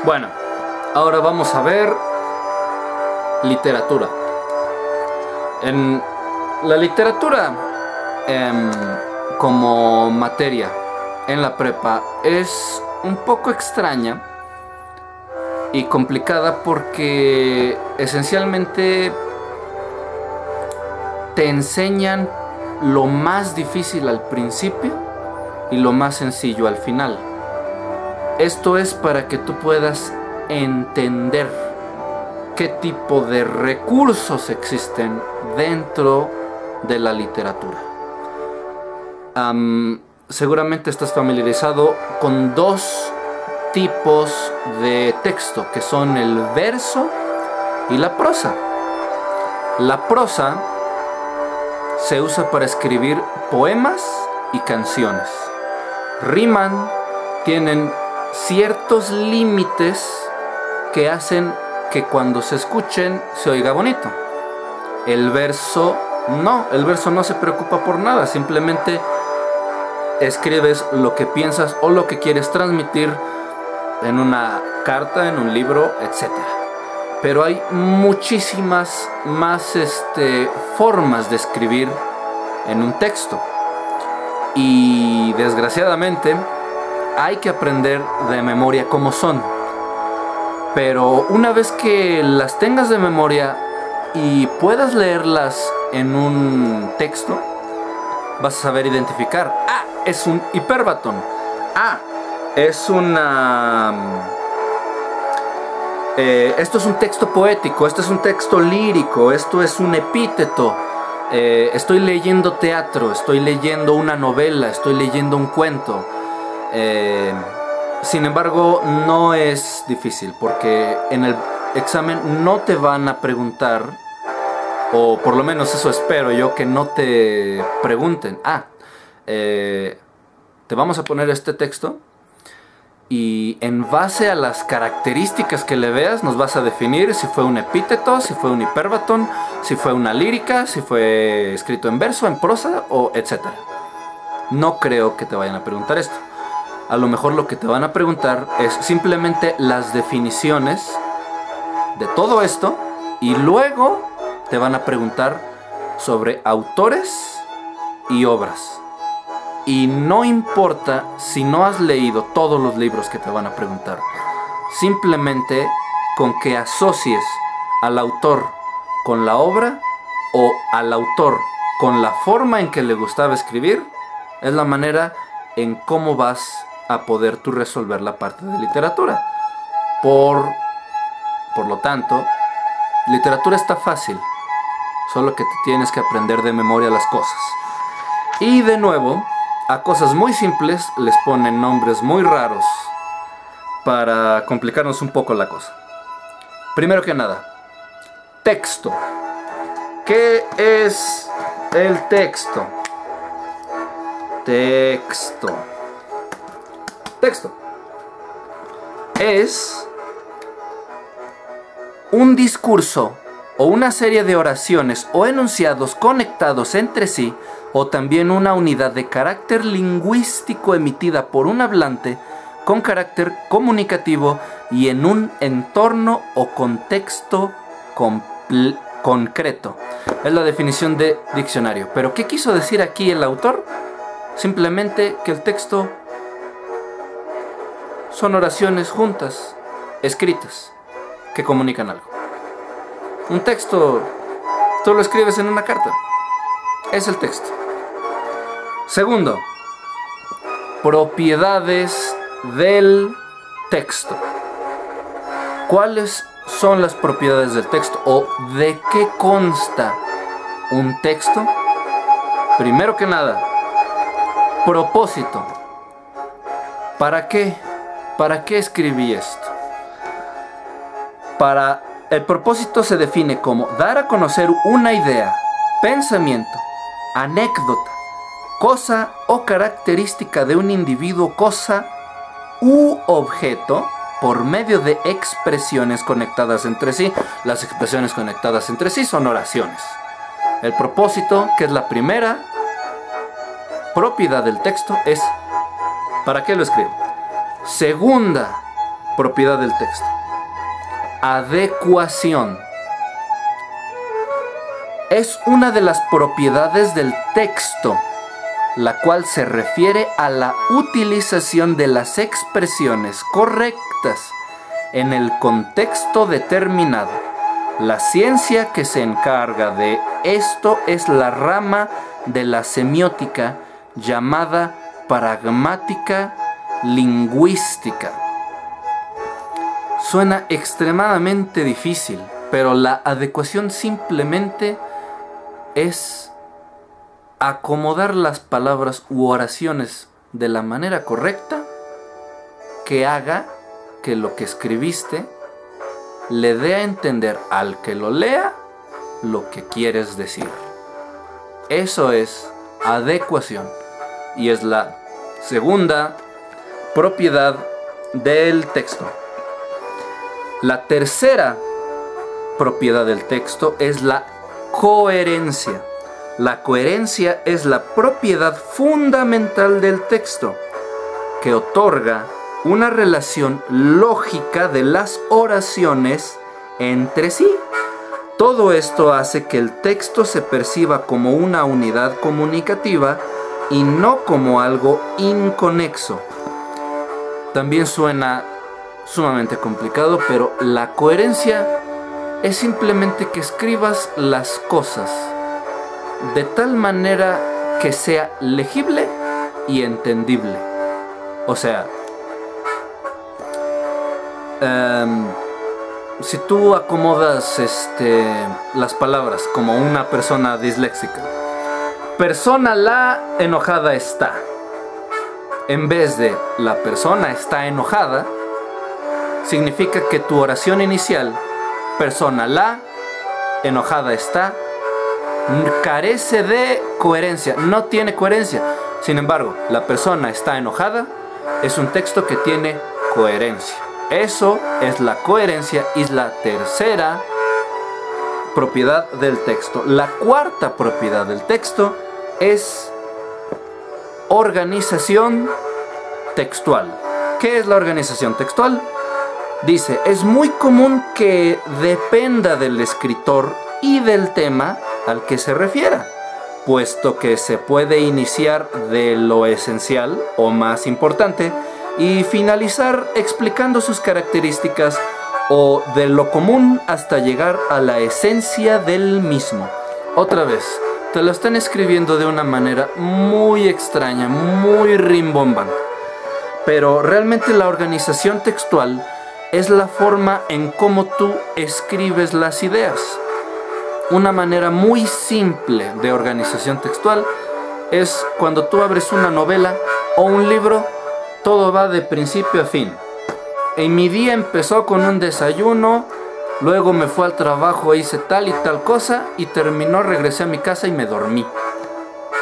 Bueno, ahora vamos a ver literatura. En la literatura como materia en la prepa es un poco extraña y complicada porque esencialmente te enseñan lo más difícil al principio y lo más sencillo al final. Esto es para que tú puedas entender qué tipo de recursos existen dentro de la literatura. Seguramente estás familiarizado con dos tipos de texto, que son el verso y la prosa. La prosa se usa para escribir poemas y canciones. Riman, tienen ciertos límites que hacen que cuando se escuchen se oiga bonito. El verso no se preocupa por nada, simplemente escribes lo que piensas o lo que quieres transmitir en una carta, en un libro, etc. Pero hay muchísimas más formas de escribir en un texto. Y desgraciadamente hay que aprender de memoria cómo son. Pero una vez que las tengas de memoria y puedas leerlas en un texto, vas a saber identificar: ah, es un hipérbaton. Ah, es una... esto es un texto poético, esto es un texto lírico, esto es un epíteto. Estoy leyendo teatro, estoy leyendo una novela, estoy leyendo un cuento. Sin embargo, no es difícil, porque en el examen no te van a preguntar, o por lo menos eso espero yo, que no te pregunten: te vamos a poner este texto y en base a las características que le veas nos vas a definir si fue un epíteto, si fue un hipérbaton, si fue una lírica, si fue escrito en verso, en prosa, o etcétera. No creo que te vayan a preguntar esto. A lo mejor lo que te van a preguntar es simplemente las definiciones de todo esto, y luego te van a preguntar sobre autores y obras. Y no importa si no has leído todos los libros que te van a preguntar. Simplemente con que asocies al autor con la obra o al autor con la forma en que le gustaba escribir, es la manera en cómo vas a poder tú resolver la parte de literatura. Por lo tanto, literatura está fácil, solo que te tienes que aprender de memoria las cosas. Y de nuevo, a cosas muy simples les ponen nombres muy raros para complicarnos un poco la cosa. Primero que nada, texto. ¿Qué es el texto? Texto es un discurso o una serie de oraciones o enunciados conectados entre sí, o también una unidad de carácter lingüístico emitida por un hablante con carácter comunicativo y en un entorno o contexto concreto. Es la definición de diccionario. ¿Pero qué quiso decir aquí el autor? Simplemente que el texto son oraciones juntas, escritas, que comunican algo. Un texto, tú lo escribes en una carta. Es el texto. Segundo, propiedades del texto. ¿Cuáles son las propiedades del texto? ¿O de qué consta un texto? Primero que nada, propósito. ¿Para qué? ¿Para qué escribí esto? El propósito se define como dar a conocer una idea, pensamiento, anécdota, cosa o característica de un individuo, cosa u objeto por medio de expresiones conectadas entre sí. Las expresiones conectadas entre sí son oraciones. El propósito, que es la primera propiedad del texto, es ¿para qué lo escribo? Segunda propiedad del texto. Adecuación. Es una de las propiedades del texto, la cual se refiere a la utilización de las expresiones correctas en el contexto determinado. La ciencia que se encarga de esto es la rama de la semiótica llamada pragmática lingüística. Suena extremadamente difícil, pero la adecuación simplemente es acomodar las palabras u oraciones de la manera correcta que haga que lo que escribiste le dé a entender al que lo lea lo que quieres decir. Eso es adecuación y es la segunda propiedad del texto. La tercera propiedad del texto es la coherencia. La coherencia es la propiedad fundamental del texto que otorga una relación lógica de las oraciones entre sí. Todo esto hace que el texto se perciba como una unidad comunicativa y no como algo inconexo. También suena sumamente complicado, pero la coherencia es simplemente que escribas las cosas de tal manera que sea legible y entendible. O sea, si tú acomodas las palabras como una persona disléxica, persona la enojada está, en vez de la persona está enojada, significa que tu oración inicial, persona la enojada está, carece de coherencia, no tiene coherencia. Sin embargo, la persona está enojada es un texto que tiene coherencia. Eso es la coherencia y es la tercera propiedad del texto. La cuarta propiedad del texto es organización textual. ¿Qué es la organización textual? Dice, es muy común que dependa del escritor y del tema al que se refiera, puesto que se puede iniciar de lo esencial o más importante y finalizar explicando sus características o de lo común hasta llegar a la esencia del mismo. Otra vez, te lo están escribiendo de una manera muy extraña, muy rimbombante, pero realmente la organización textual es la forma en cómo tú escribes las ideas. Una manera muy simple de organización textual es cuando tú abres una novela o un libro, todo va de principio a fin. En mi día empezó con un desayuno, luego me fui al trabajo, hice tal y tal cosa y terminó, regresé a mi casa y me dormí.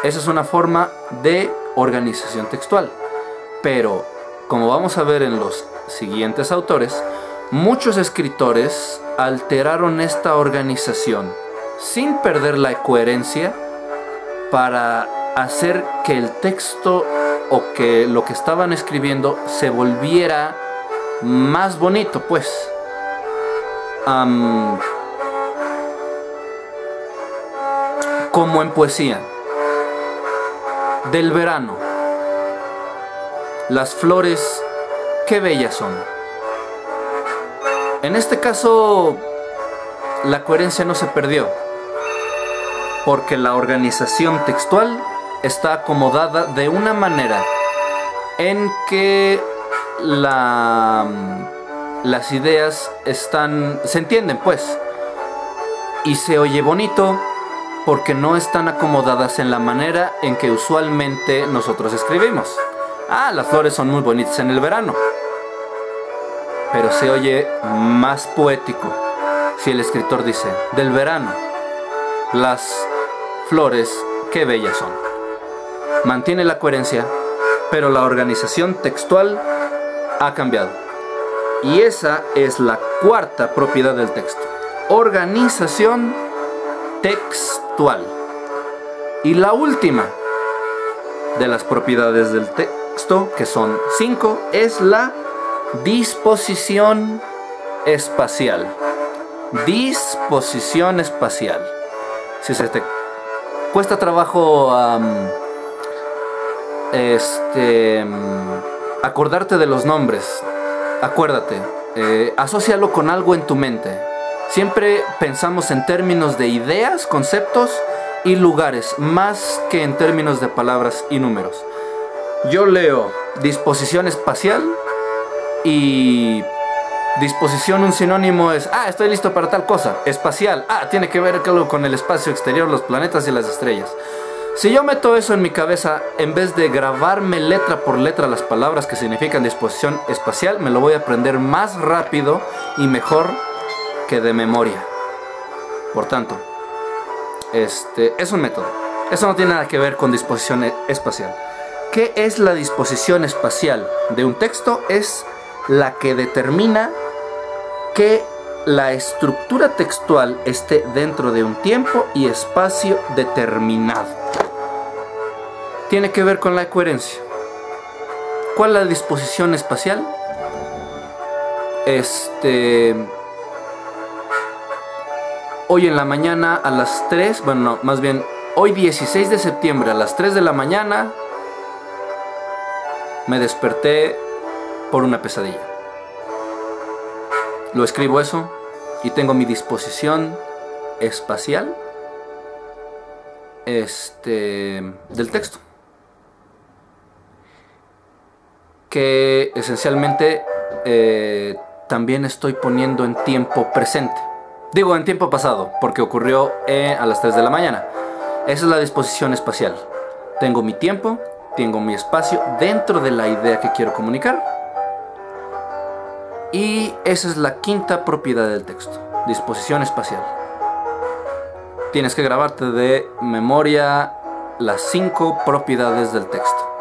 Esa es una forma de organización textual. Pero, como vamos a ver en los siguientes autores, muchos escritores alteraron esta organización sin perder la coherencia para hacer que el texto o que lo que estaban escribiendo se volviera más bonito, pues. Como en poesía. Del verano. Las flores, qué bellas son. En este caso, la coherencia no se perdió, porque la organización textual está acomodada de una manera en que las ideas se entienden, pues, y se oye bonito porque no están acomodadas en la manera en que usualmente nosotros escribimos. Las flores son muy bonitas en el verano, pero se oye más poético si el escritor dice, del verano, las flores, qué bellas son. Mantiene la coherencia, pero la organización textual ha cambiado. Y esa es la cuarta propiedad del texto. Organización textual. Y la última de las propiedades del texto, que son 5, es la Disposición espacial. Disposición espacial. Si se te cuesta trabajo acordarte de los nombres, acuérdate, asócialo con algo en tu mente. Siempre pensamos en términos de ideas, conceptos y lugares, más que en términos de palabras y números. Yo leo disposición espacial y disposición, un sinónimo es, estoy listo para tal cosa. Espacial, tiene que ver algo con el espacio exterior, los planetas y las estrellas. Si yo meto eso en mi cabeza, en vez de grabarme letra por letra las palabras que significan disposición espacial, me lo voy a aprender más rápido y mejor que de memoria. Por tanto, es un método. Eso no tiene nada que ver con disposición espacial. ¿Qué es la disposición espacial de un texto? Es la que determina que la estructura textual esté dentro de un tiempo y espacio determinado. Tiene que ver con la coherencia. ¿Cuál es la disposición espacial? Hoy en la mañana a las 3, bueno, no, más bien, hoy 16 de septiembre a las 3 de la mañana me desperté por una pesadilla. Lo escribo eso y tengo mi disposición espacial del texto, que esencialmente también estoy poniendo en tiempo presente. Digo en tiempo pasado porque ocurrió a las 3 de la mañana. Esa es la disposición espacial. Tengo mi tiempo, tengo mi espacio dentro de la idea que quiero comunicar. Y esa es la quinta propiedad del texto, disposición espacial. Tienes que grabarte de memoria las 5 propiedades del texto.